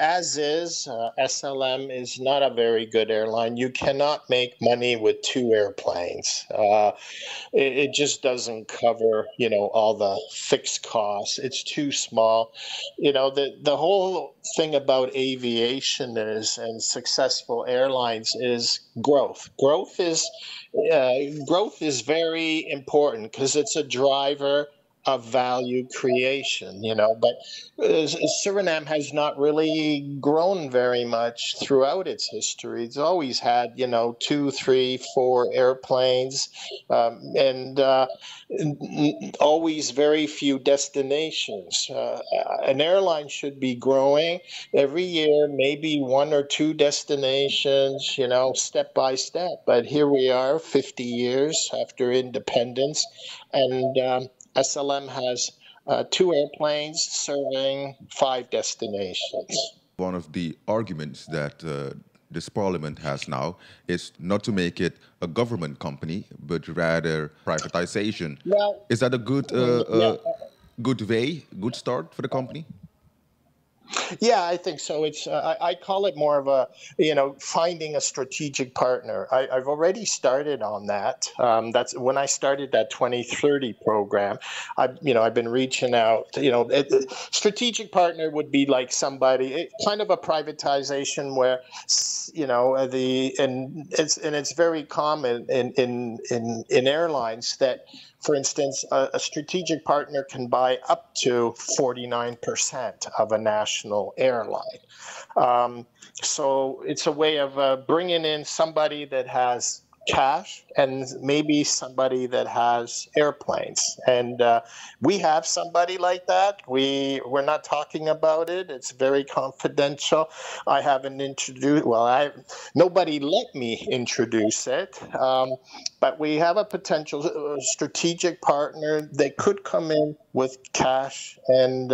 as is, SLM is not a very good airline. You cannot make money with two airplanes. It just doesn't cover, all the fixed costs. It's too small. The whole thing about aviation is and successful airlines is growth. Growth is very important because it's a driver of value creation, but Suriname has not really grown very much throughout its history. It's always had, two, three, four airplanes, and always very few destinations. An airline should be growing every year, maybe one or two destinations, step by step. But here we are, 50 years after independence, and SLM has two airplanes serving five destinations. One of the arguments that this parliament has now is not to make it a government company, but rather privatization. Well, Is that a good, yeah, good start for the company? Yeah, I think so. I call it more of a, finding a strategic partner. I've already started on that. That's when I started that 2030 program. I've been reaching out. Strategic partner would be like somebody, kind of a privatization where, it's very common in airlines that, for instance, a strategic partner can buy up to 49% of a national airline. So it's a way of bringing in somebody that has cash and maybe somebody that has airplanes. And we have somebody like that. We're not talking about it. It's very confidential. I haven't introduced, nobody let me introduce it. But we have a potential strategic partner that could come in with cash and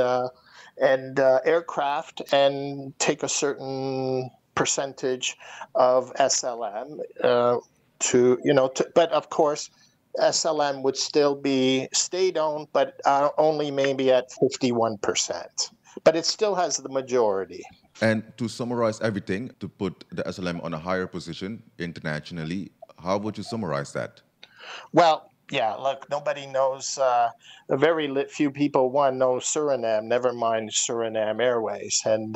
aircraft and take a certain percentage of SLM but of course, SLM would still be state-owned, but only maybe at 51%. But it still has the majority. And to summarize everything, to put the SLM on a higher position internationally, how would you summarize that? Well, yeah, look, nobody knows, few people, know Suriname, never mind Suriname Airways. And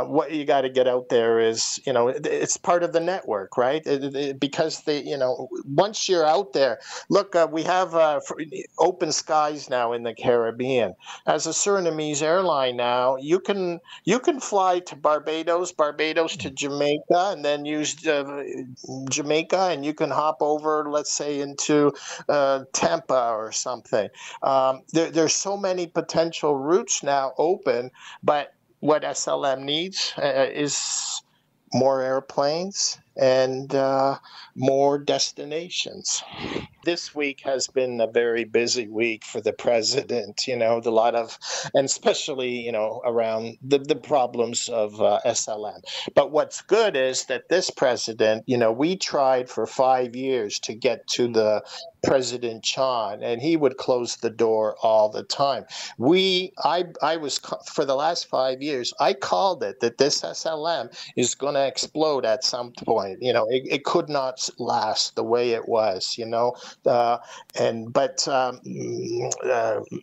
what you got to get out there is, it's part of the network, right? Because once you're out there, look, we have open skies now in the Caribbean. As a Surinamese airline now, you can fly to Barbados to Jamaica, and then use Jamaica, and you can hop over, let's say, into Tampa or something. There's so many potential routes now open, but what SLM needs is more airplanes and more destinations. This week has been a very busy week for the president, and especially, around the problems of SLM. But what's good is that this president, we tried for 5 years to get to the President Chan, and he would close the door all the time. I was, for the last 5 years, I called it that this SLM is going to explode at some point. It could not last the way it was, but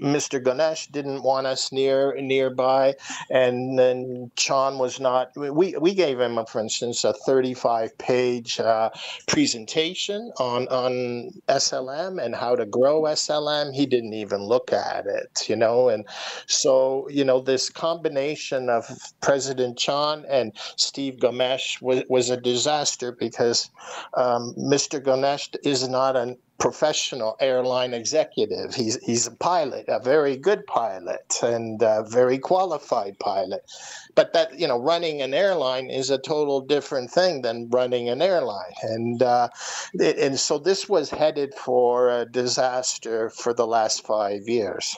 Mr. Ganesh didn't want us nearby, and then Chan was not. We gave him, for instance, a 35-page presentation on SLM and how to grow SLM. He didn't even look at it, and so this combination of President Chan and Steve Ganesh was a disaster because Mr. Ganesh is not a professional airline executive. He's a pilot, a very good pilot, and a very qualified pilot. But that, running an airline is a total different thing than running an airline. And so this was headed for a disaster for the last 5 years.